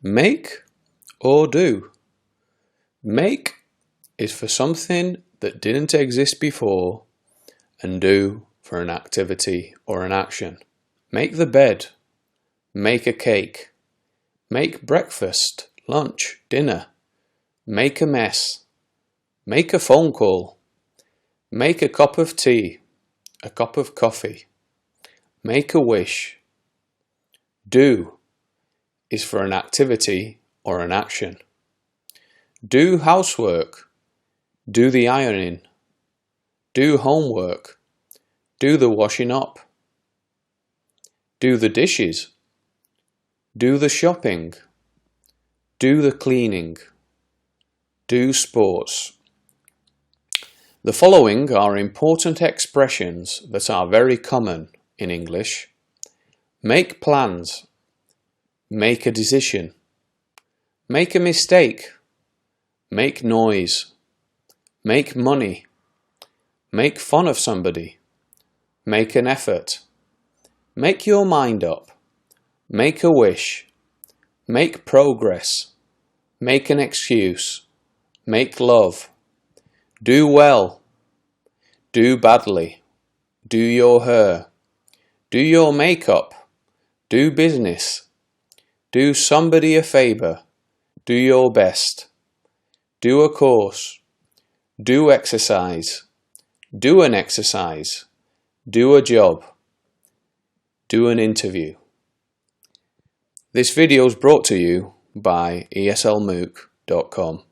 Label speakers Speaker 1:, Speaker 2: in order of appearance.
Speaker 1: Make or do? Make is for something that didn't exist before, and do for an activity or an action. Make the bed. Make a cake. Make breakfast, lunch, dinner. Make a mess. Make a phone call. Make a cup of tea, a cup of coffee. Make a wish. Do is for an activity or an action. Do housework. Do the ironing. Do homework. Do the washing up. Do the dishes. Do the shopping. Do the cleaning. Do sports. The following are important expressions that are very common in English. Make plans. Make a decision. Make a mistake. Make noise. Make money. Make fun of somebody. Make an effort. Make your mind up. Make a wish. Make progress. Make an excuse. Make love. Do well. Do badly. Do your hair. Do your makeup. Do business. Do somebody a favor. Do your best. Do a course. Do exercise. Do an exercise. Do a job. Do an interview. This video is brought to you by eslmooc.com.